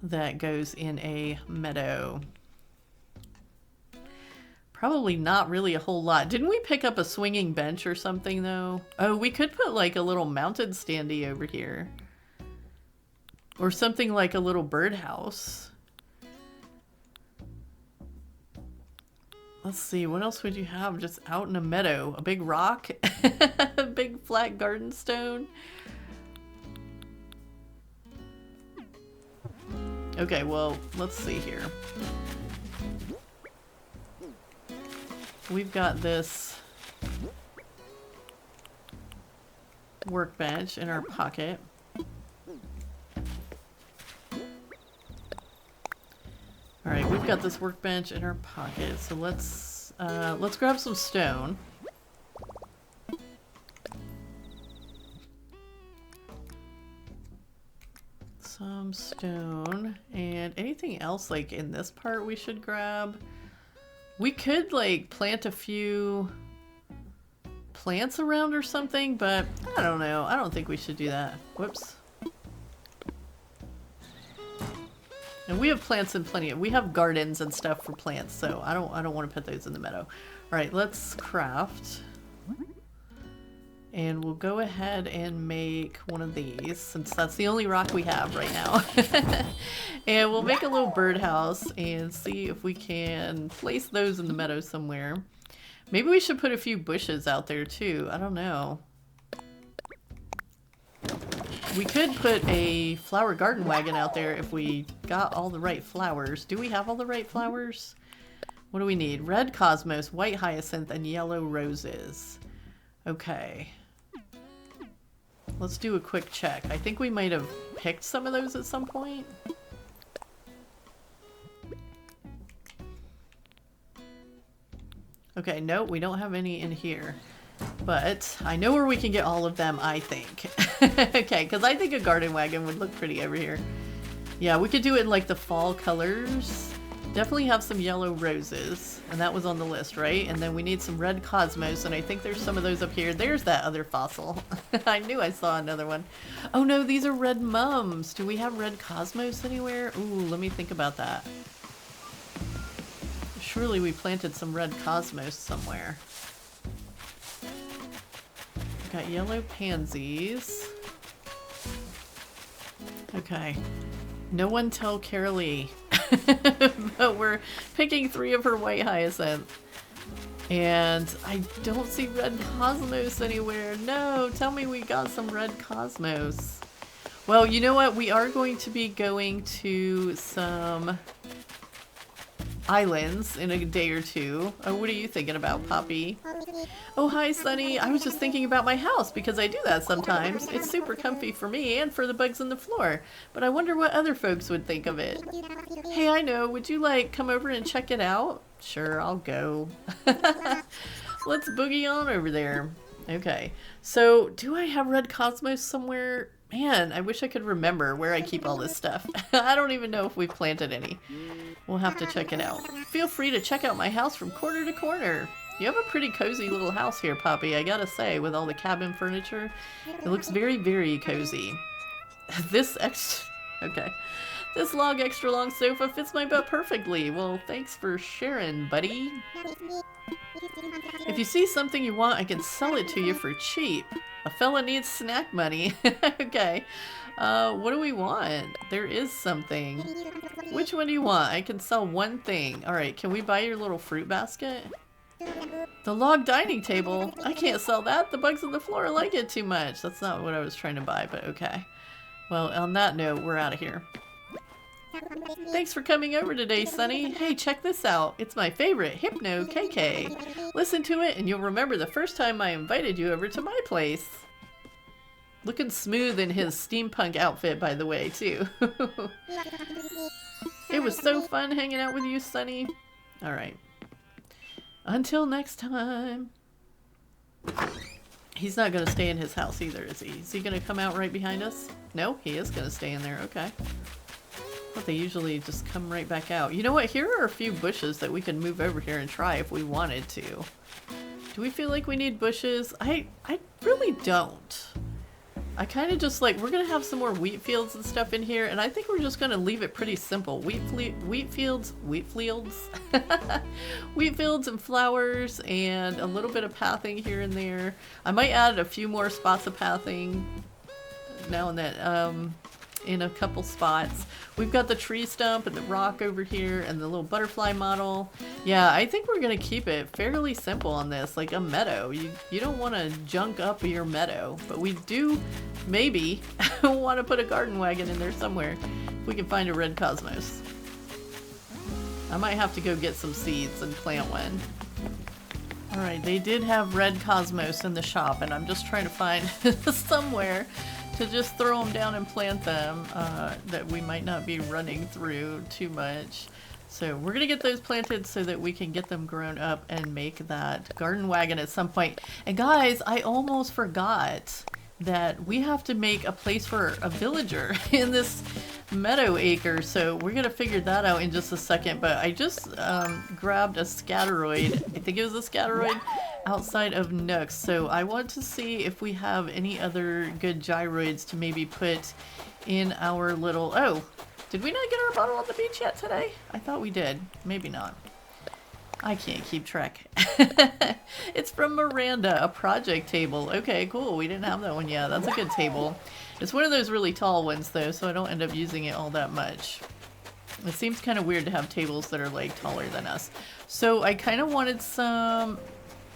that goes in a meadow. Probably not really a whole lot. Didn't we pick up a swinging bench or something though? Oh, we could put like a little mounted standee over here. Or something like a little birdhouse. Let's see, what else would you have just out in a meadow? A big rock? A big flat garden stone? Okay, well, let's see here. We've got this workbench in our pocket. Alright, we've got this workbench in our pocket, so let's grab some stone. Some stone, and anything else like in this part we should grab. We could like plant a few plants around or something, but I don't know. I don't think we should do that. Whoops. And we have plants in plenty of, we have gardens and stuff for plants, so I don't want to put those in the meadow. All right, let's craft. And we'll go ahead and make one of these, since that's the only rock we have right now. And we'll make a little birdhouse and see if we can place those in the meadow somewhere. Maybe we should put a few bushes out there too. I don't know. We could put a flower garden wagon out there if we got all the right flowers. Do we have all the right flowers? What do we need? Red cosmos, white hyacinth, and yellow roses. Okay. Let's do a quick check. I think we might have picked some of those at some point. Okay, no, we don't have any in here. But I know where we can get all of them, I think. Okay, because I think a garden wagon would look pretty over here. Yeah, we could do it in like the fall colors. Definitely have some yellow roses, and that was on the list, right? And then we need some red cosmos, and I think there's some of those up here. There's that other fossil. I knew I saw another one. Oh no, these are red mums. Do we have red cosmos anywhere? Ooh, let me think about that. Surely we planted some red cosmos somewhere. Got yellow pansies. Okay. No one tell Carraleigh. But we're picking 3 of her white hyacinth. And I don't see red cosmos anywhere. No, tell me we got some red cosmos. Well, you know what? We are going to be going to some islands in a day or two. Oh, what are you thinking about, Poppy? Oh, hi, Sunny. I was just thinking about my house because I do that sometimes. It's super comfy for me and for the bugs on the floor. But I wonder what other folks would think of it. Hey, I know. Would you like come over and check it out? Sure, I'll go. Let's boogie on over there. Okay. So, do I have red cosmos somewhere? Man, I wish I could remember where I keep all this stuff. I don't even know if we've planted any. We'll have to check it out. Feel free to check out my house from corner to corner. You have a pretty cozy little house here, Poppy, I gotta say, with all the cabin furniture. It looks very, very cozy. This log extra long sofa fits my butt perfectly. Well, thanks for sharing, buddy. If you see something you want, I can sell it to you for cheap. A fella needs snack money. Okay. What do we want? There is something. Which one do you want? I can sell one thing. Alright, can we buy your little fruit basket? The log dining table? I can't sell that. The bugs on the floor like it too much. That's not what I was trying to buy, but okay. Well, on that note, we're out of here. Thanks for coming over today, Sunny. Hey, check this out. It's my favorite Hypno KK. Listen to it and you'll remember the first time I invited you over to my place. Looking smooth in his steampunk outfit, by the way, too. It was so fun hanging out with you, Sunny. All right. Until next time. He's not going to stay in his house either, is he? Is he going to come out right behind us? No, he is going to stay in there. Okay. But they usually just come right back out. You know what? Here are a few bushes that we can move over here and try if we wanted to. Do we feel like we need bushes? I really don't. I kind of just like, we're going to have some more wheat fields and stuff in here, and I think we're just going to leave it pretty simple. Wheat fields and flowers and a little bit of pathing here and there. I might add a few more spots of pathing now and then in a couple spots. We've got the tree stump and the rock over here and the little butterfly model. Yeah, I think we're going to keep it fairly simple on this, like a meadow. You don't want to junk up your meadow, but we do maybe want to put a garden wagon in there somewhere if we can find a red cosmos. I might have to go get some seeds and plant one. Alright, they did have red cosmos in the shop, and I'm just trying to find somewhere to just throw them down and plant them that we might not be running through too much. So we're going to get those planted so that we can get them grown up and make that garden wagon at some point. And guys, I almost forgot that we have to make a place for a villager in this meadow acre. So we're going to figure that out in just a second. But I just grabbed a scatteroid. I think it was a scatteroid outside of Nooks. So I want to see if we have any other good gyroids to maybe put in our little... Oh, did we not get our bottle on the beach yet today? I thought we did. Maybe not. I can't keep track. It's from Miranda, a project table. Okay, cool. We didn't have that one yet. That's a good table. It's one of those really tall ones, though, so I don't end up using it all that much. It seems kind of weird to have tables that are, like, taller than us. So I kind of wanted some...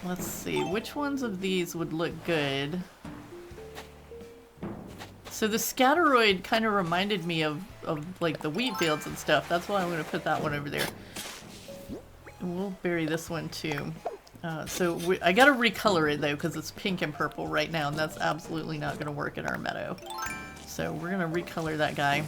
Let's see. Which ones of these would look good? So the scatteroid kind of reminded me of like, the wheat fields and stuff. That's why I'm going to put that one over there. We'll bury this one too. I gotta recolor it though, because it's pink and purple right now, and that's absolutely not gonna work in our meadow. So we're gonna recolor that guy.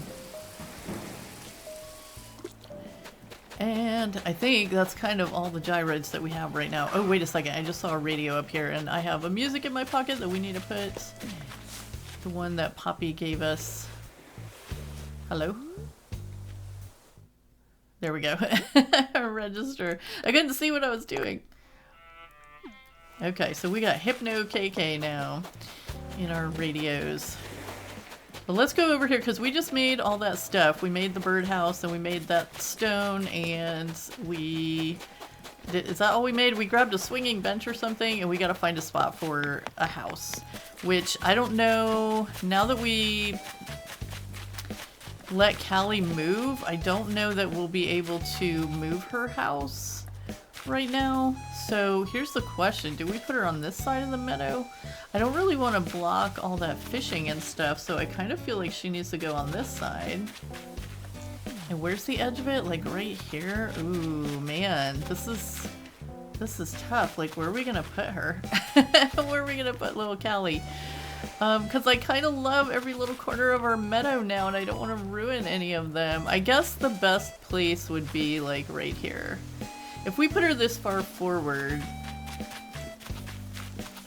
And I think that's kind of all the gyroids that we have right now. Oh, wait a second, I just saw a radio up here, and I have a music in my pocket that we need to put. The one that Poppy gave us. Hello? There we go. Register. I couldn't see what I was doing. Okay, so we got Hypno KK now in our radios. Well, let's go over here because we just made all that stuff. We made the birdhouse and we made that stone, and we... Is that all we made? We grabbed a swinging bench or something, and we got to find a spot for a house. Which, I don't know... Now that we... let Callie move, I don't know that we'll be able to move her house right now. So here's the question. Do we put her on this side of the meadow? I don't really want to block all that fishing and stuff, so I kind of feel like she needs to go on this side. And where's the edge of it? Like right here? Ooh, man. This is tough. Like, where are we going to put her? Where are we going to put little Callie? Because I kind of love every little corner of our meadow now, and I don't want to ruin any of them. I guess the best place would be, like, right here. If we put her this far forward,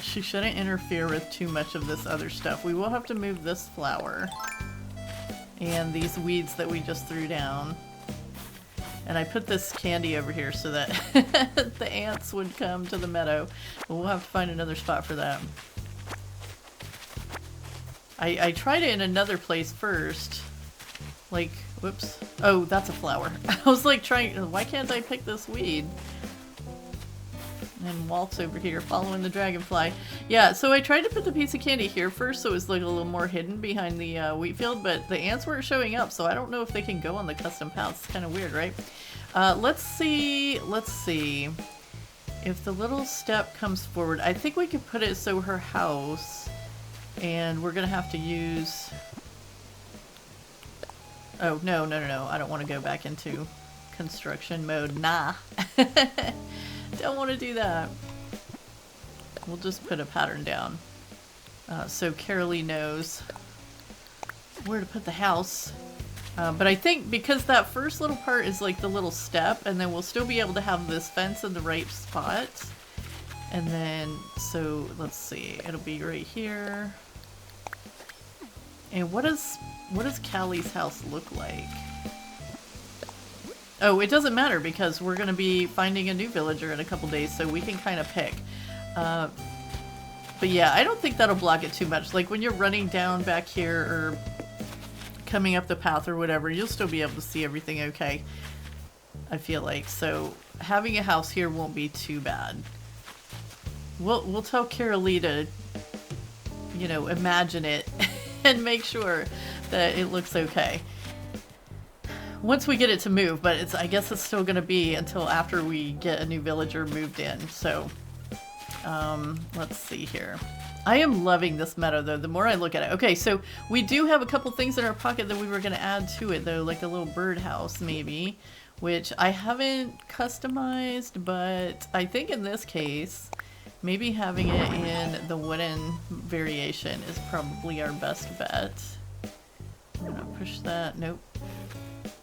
she shouldn't interfere with too much of this other stuff. We will have to move this flower and these weeds that we just threw down. And I put this candy over here so that the ants would come to the meadow. But we'll have to find another spot for that. I tried it in another place first. Like, whoops. Oh, that's a flower. I was like why can't I pick this weed? And Walt's over here following the dragonfly. Yeah, so I tried to put the piece of candy here first so it was like a little more hidden behind the wheat field, but the ants weren't showing up, so I don't know if they can go on the custom paths. It's kind of weird, right? Let's see. if the little step comes forward, I think we could put it so her house, and we're gonna have to use... Oh, no, no, no, no. I don't want to go back into construction mode. Nah. Don't want to do that. We'll just put a pattern down. So Carraleigh knows where to put the house. But I think because that first little part is like the little step, and then we'll still be able to have this fence in the right spot. And then, so let's see, it'll be right here. And what does Callie's house look like? Oh, it doesn't matter because we're going to be finding a new villager in a couple days, so we can kind of pick. But yeah, I don't think that'll block it too much. Like when you're running down back here or coming up the path or whatever, you'll still be able to see everything okay, I feel like. So having a house here won't be too bad. We'll tell Carraleigh to, you know, imagine it and make sure that it looks okay once we get it to move, but I guess it's still going to be until after we get a new villager moved in. So let's see here. I am loving this meadow though, the more I look at it. Okay, so we do have a couple things in our pocket that we were going to add to it though, like a little birdhouse maybe, which I haven't customized, but I think in this case maybe having it in the wooden variation is probably our best bet. I'm gonna push that. Nope.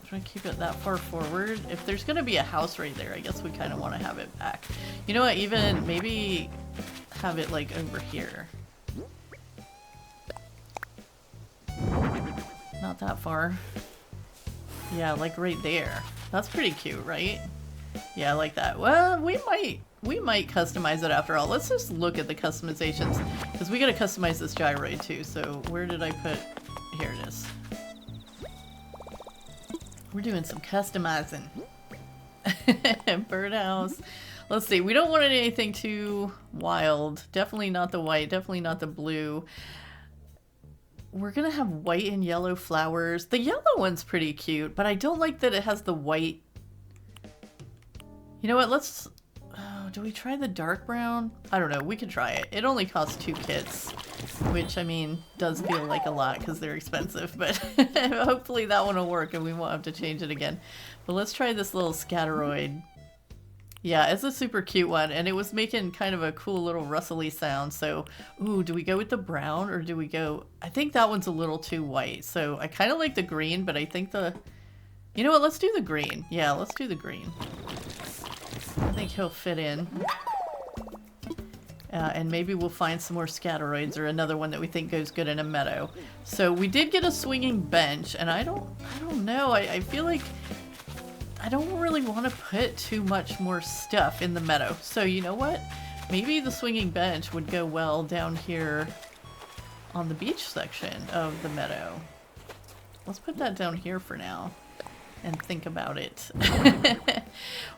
Try to keep it that far forward. If there's gonna be a house right there, I guess we kind of want to have it back. You know what? Even maybe have it like over here. Not that far. Yeah, like right there. That's pretty cute, right? Yeah, I like that. Well, we might customize it after all. Let's just look at the customizations, because we gotta customize this gyroid too. So where did I put... Here it is. We're doing some customizing. Birdhouse. Let's see. We don't want anything too wild. Definitely not the white. Definitely not the blue. We're gonna have white and yellow flowers. The yellow one's pretty cute, but I don't like that it has the white. You know what? Let's... Oh, do we try the dark brown? I don't know. We could try it. It only costs 2 kits, which, I mean, does feel like a lot because they're expensive, but hopefully that one will work and we won't have to change it again. But let's try this little scatteroid. Yeah, it's a super cute one, and it was making kind of a cool little rustly sound, so... Ooh, do we go with the brown, or do we go... I think that one's a little too white, so I kind of like the green, but I think the... You know what? Let's do the green. Yeah, let's do the green. I think he'll fit in. And maybe we'll find some more scatteroids or another one that we think goes good in a meadow. So we did get a swinging bench, and I don't know. I feel like I don't really want to put too much more stuff in the meadow. So you know what? Maybe the swinging bench would go well down here on the beach section of the meadow. Let's put that down here for now and think about it.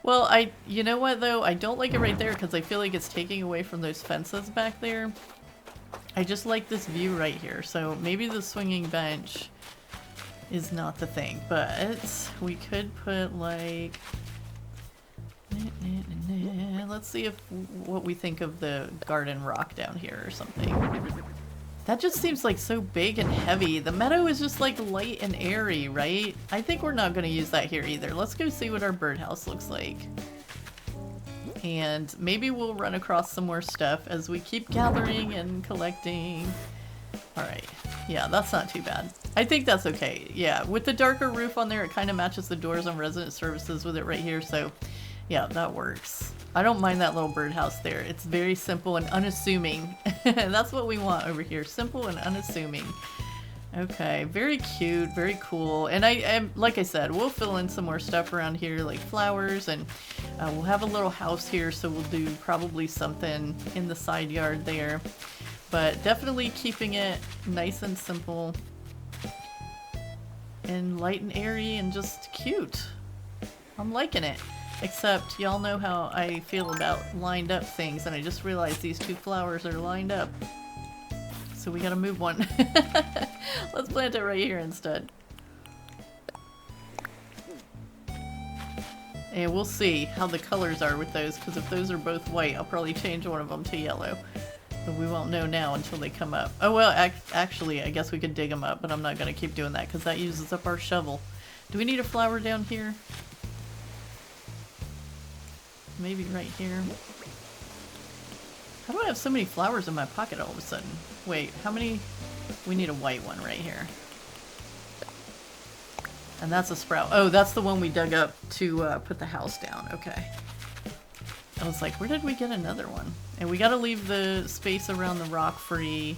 Well, you know what though? I don't like it right there because I feel like it's taking away from those fences back there. I just like this view right here. So maybe the swinging bench is not the thing, but we could put like... Let's see what we think of the garden rock down here or something. That just seems like so big and heavy. The meadow is just like light and airy, right? I think we're not going to use that here either. Let's go see what our birdhouse looks like. And maybe we'll run across some more stuff as we keep gathering and collecting. Alright. Yeah, that's not too bad. I think that's okay. Yeah, with the darker roof on there, it kind of matches the doors on resident services with it right here. So, yeah, that works. I don't mind that little birdhouse there. It's very simple and unassuming. That's what we want over here. Simple and unassuming. Okay, very cute, very cool. And I like I said, we'll fill in some more stuff around here, like flowers, and we'll have a little house here, so we'll do probably something in the side yard there. But definitely keeping it nice and simple and light and airy and just cute. I'm liking it. Except y'all know how I feel about lined up things, and I just realized these 2 flowers are lined up. So we gotta move one. Let's plant it right here instead. And we'll see how the colors are with those, because if those are both white, I'll probably change one of them to yellow. But we won't know now until they come up. Oh well, actually, I guess we could dig them up, but I'm not going to keep doing that because that uses up our shovel. Do we need a flower down here? Maybe right here. How do I have so many flowers in my pocket all of a sudden? Wait, how many? We need a white one right here. And that's a sprout. Oh, that's the one we dug up to put the house down. Okay. I was like, where did we get another one? And we gotta leave the space around the rock free.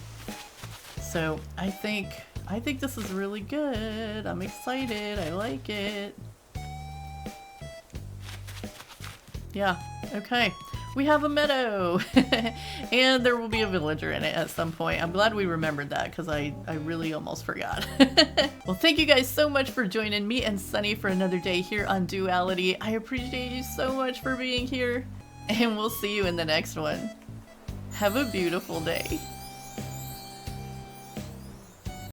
So I think this is really good. I'm excited. I like it. Yeah, okay. We have a meadow! And there will be a villager in it at some point. I'm glad we remembered that because I really almost forgot. Well, thank you guys so much for joining me and Sunny for another day here on Duality. I appreciate you so much for being here. And we'll see you in the next one. Have a beautiful day.